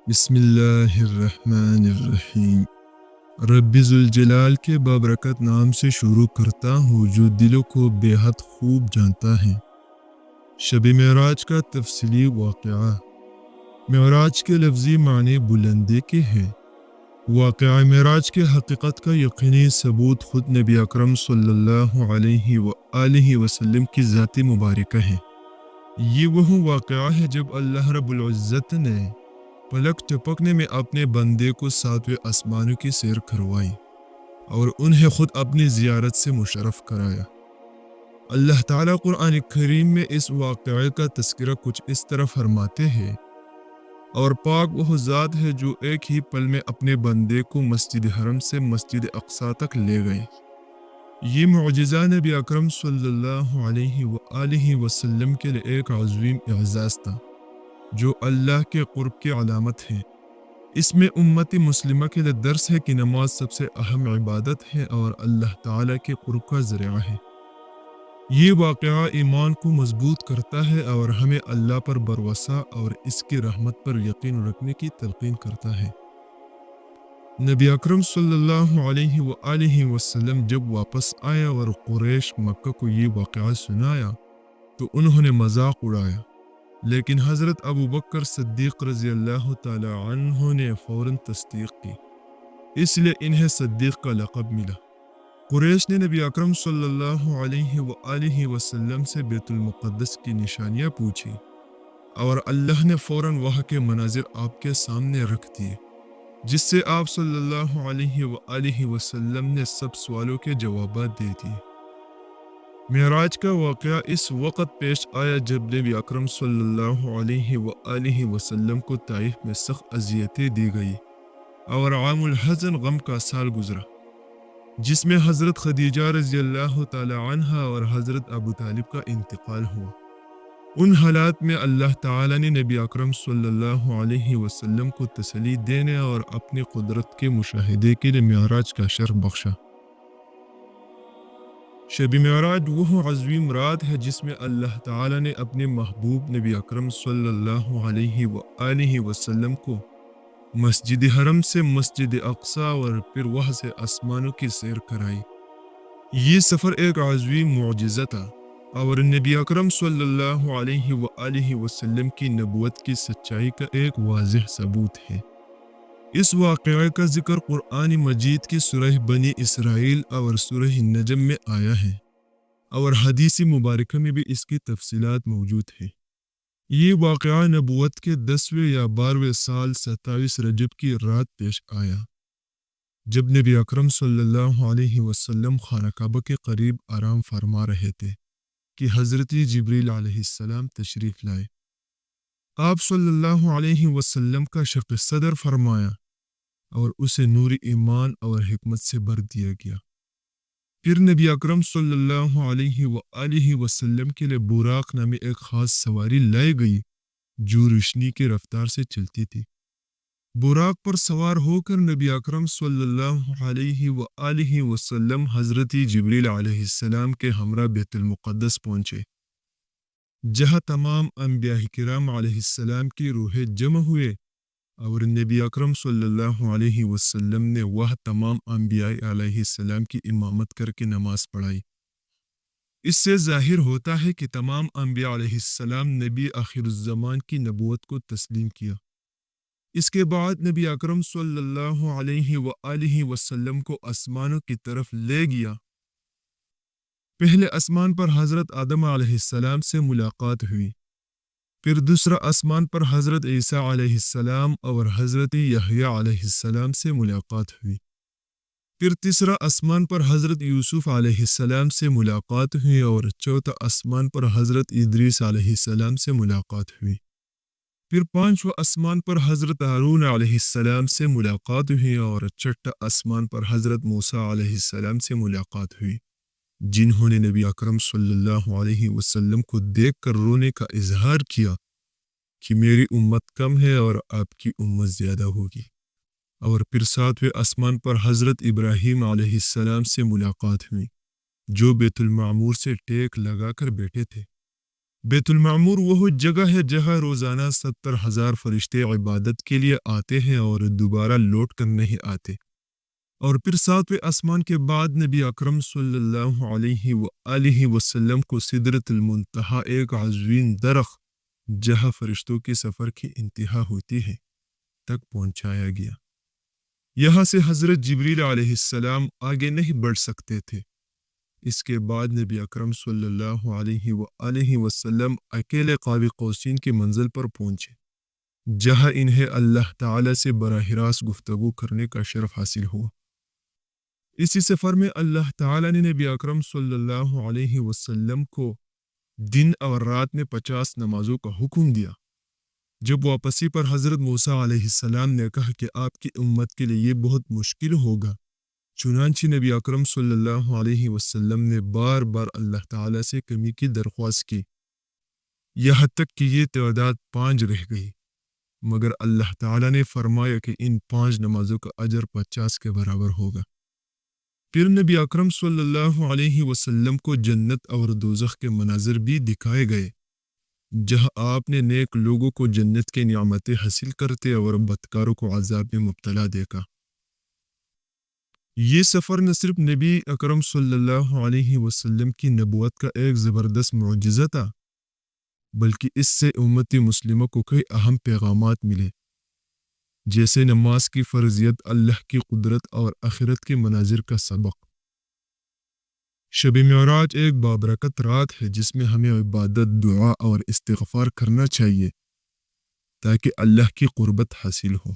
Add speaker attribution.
Speaker 1: بسم اللہ الرحمن الرحیم۔ رب ذوالجلال کے بابرکت نام سے شروع کرتا ہوں جو دلوں کو بے حد خوب جانتا ہے۔ شب معراج کا تفصیلی واقعہ۔ معراج کے لفظی معنی بلندی کے ہیں۔ واقعہ معراج کے حقیقت کا یقینی ثبوت خود نبی اکرم صلی اللہ علیہ وآلہ وسلم کی ذات مبارکہ ہے۔ یہ وہ واقعہ ہے جب اللہ رب العزت نے پلک ٹپکنے میں اپنے بندے کو ساتویں آسمانوں کی سیر کروائی اور انہیں خود اپنی زیارت سے مشرف کرایا۔ اللہ تعالیٰ قرآن کریم میں اس واقعے کا تذکرہ کچھ اس طرح فرماتے ہیں، اور پاک وہ ذات ہے جو ایک ہی پل میں اپنے بندے کو مسجد حرم سے مسجد اقصی تک لے گئے۔ یہ معجزہ نبی اکرم صلی اللہ علیہ وآلہ وسلم کے لیے ایک عظیم اعزاز تھا جو اللہ کے قرب کی علامت ہے۔ اس میں امت مسلمہ کے لیے درس ہے کہ نماز سب سے اہم عبادت ہے اور اللہ تعالیٰ کے قرب کا ذریعہ ہے۔ یہ واقعہ ایمان کو مضبوط کرتا ہے اور ہمیں اللہ پر بھروسہ اور اس کی رحمت پر یقین رکھنے کی تلقین کرتا ہے۔ نبی اکرم صلی اللہ علیہ وآلہ وسلم جب واپس آیا اور قریش مکہ کو یہ واقعہ سنایا تو انہوں نے مذاق اڑایا، لیکن حضرت ابو بکر صدیق رضی اللہ تعالی عنہ نے فوراً تصدیق کی، اس لیے انہیں صدیق کا لقب ملا۔ قریش نے نبی اکرم صلی اللہ علیہ وآلہ وسلم سے بیت المقدس کی نشانیاں پوچھی اور اللہ نے فوراً وہاں کے مناظر آپ کے سامنے رکھ دیے، جس سے آپ صلی اللہ علیہ وآلہ وسلم نے سب سوالوں کے جوابات دے دیے۔ معراج کا واقعہ اس وقت پیش آیا جب نبی اکرم صلی اللہ علیہ وآلہ وسلم کو طائف میں سخت اذیتیں دی گئی اور عام الحزن غم کا سال گزرا، جس میں حضرت خدیجہ رضی اللہ تعالی عنہ اور حضرت ابو طالب کا انتقال ہوا۔ ان حالات میں اللہ تعالی نے نبی اکرم صلی اللہ علیہ وسلم کو تسلی دینے اور اپنی قدرت کے مشاہدے کے لیے معراج کا شرف بخشا۔ شب معراج وہ عظیم رات ہے جس میں اللہ تعالی نے اپنے محبوب نبی اکرم صلی اللہ علیہ وآلہ وسلم کو مسجد حرم سے مسجد اقصی اور پھر وہاں سے آسمانوں کی سیر کرائی۔ یہ سفر ایک عظیم معجزہ تھا اور نبی اکرم صلی اللہ علیہ وآلہ وسلم کی نبوت کی سچائی کا ایک واضح ثبوت ہے۔ اس واقعے کا ذکر قرآن مجید کی سورہ بنی اسرائیل اور سورہ نجم میں آیا ہے، اور حدیث مبارکہ میں بھی اس کی تفصیلات موجود ہیں۔ یہ واقعہ نبوت کے 10ویں یا 12ویں سال 27 رجب کی رات پیش آیا، جب نبی اکرم صلی اللہ علیہ وسلم خانہ کعبہ کے قریب آرام فرما رہے تھے کہ حضرت جبریل علیہ السلام تشریف لائے۔ آپ صلی اللہ علیہ وسلم کا شق صدر فرمایا اور اسے نور ایمان اور حکمت سے بھر دیا گیا۔ پھر نبی اکرم صلی اللہ علیہ وآلہ وسلم کے لیے براق نامی ایک خاص سواری لائی گئی جو روشنی کی رفتار سے چلتی تھی۔ براق پر سوار ہو کر نبی اکرم صلی اللہ علیہ وآلہ وسلم حضرت جبریل علیہ السلام کے ہمراہ بیت المقدس پہنچے، جہاں تمام انبیاء کرام علیہ السلام کی روحیں جمع ہوئے، اور نبی اکرم صلی اللہ علیہ وسلم نے وہ تمام انبیاء علیہ السلام کی امامت کر کے نماز پڑھائی۔ اس سے ظاہر ہوتا ہے کہ تمام انبیاء علیہ السلام نبی آخر الزمان کی نبوت کو تسلیم کیا۔ اس کے بعد نبی اکرم صلی اللہ علیہ وآلہ وسلم کو آسمانوں کی طرف لے گیا۔ پہلے آسمان پر حضرت آدم علیہ السلام سے ملاقات ہوئی، پھر دوسرا آسمان پر حضرت عیسیٰ علیہ السلام اور حضرت یحییٰ علیہ السلام سے ملاقات ہوئی، پھر تیسرا آسمان پر حضرت یوسف علیہ السلام سے ملاقات ہوئی، اور چوتھا آسمان پر حضرت ادریس علیہ السلام سے ملاقات ہوئی، پھر پانچواں آسمان پر حضرت ہارون علیہ السلام سے ملاقات ہوئی، اور چھٹا آسمان پر حضرت موسیٰ علیہ السلام سے ملاقات ہوئی، جنہوں نے نبی اکرم صلی اللہ علیہ وسلم کو دیکھ کر رونے کا اظہار کیا کہ میری امت کم ہے اور آپ کی امت زیادہ ہوگی۔ اور پھر ساتویں آسمان پر حضرت ابراہیم علیہ السلام سے ملاقات ہوئی، جو بیت المعمور سے ٹیک لگا کر بیٹھے تھے۔ بیت المعمور وہ جگہ ہے جہاں روزانہ 70,000 فرشتے عبادت کے لیے آتے ہیں اور دوبارہ لوٹ کر نہیں آتے۔ اور پھر ساتویں آسمان کے بعد نبی اکرم صلی اللہ علیہ وآلہ وسلم کو سدرۃ المنتہا، ایک عظیم درخت جہاں فرشتوں کے سفر کی انتہا ہوتی ہے، تک پہنچایا گیا۔ یہاں سے حضرت جبریل علیہ السلام آگے نہیں بڑھ سکتے تھے۔ اس کے بعد نبی اکرم صلی اللہ علیہ وآلہ وسلم اکیلے قاب قوسین کی منزل پر پہنچے، جہاں انہیں اللہ تعالی سے براہ راست گفتگو کرنے کا شرف حاصل ہوا۔ اسی سفر میں اللہ تعالی نے نبی اکرم صلی اللہ علیہ وسلم کو دن اور رات میں 50 نمازوں کا حکم دیا۔ جب واپسی پر حضرت موسیٰ علیہ السلام نے کہا کہ آپ کی امت کے لیے یہ بہت مشکل ہوگا، چنانچہ نبی اکرم صلی اللہ علیہ وسلم نے بار بار اللہ تعالیٰ سے کمی کی درخواست کی، یہاں تک کہ یہ تعداد 5 رہ گئی، مگر اللہ تعالیٰ نے فرمایا کہ ان 5 نمازوں کا اجر 50 کے برابر ہوگا۔ پھر نبی اکرم صلی اللہ علیہ وسلم کو جنت اور دوزخ کے مناظر بھی دکھائے گئے، جہاں آپ نے نیک لوگوں کو جنت کے نعمتیں حاصل کرتے اور بدکاروں کو عذاب میں مبتلا دیکھا۔ یہ سفر نہ صرف نبی اکرم صلی اللہ علیہ وسلم کی نبوت کا ایک زبردست معجزہ تھا، بلکہ اس سے امت مسلمہ کو کئی اہم پیغامات ملے، جیسے نماز کی فرضیت، اللہ کی قدرت اور آخرت کے مناظر کا سبق۔ شب معراج ایک بابرکت رات ہے جس میں ہمیں عبادت، دعا اور استغفار کرنا چاہیے تاکہ اللہ کی قربت حاصل ہو۔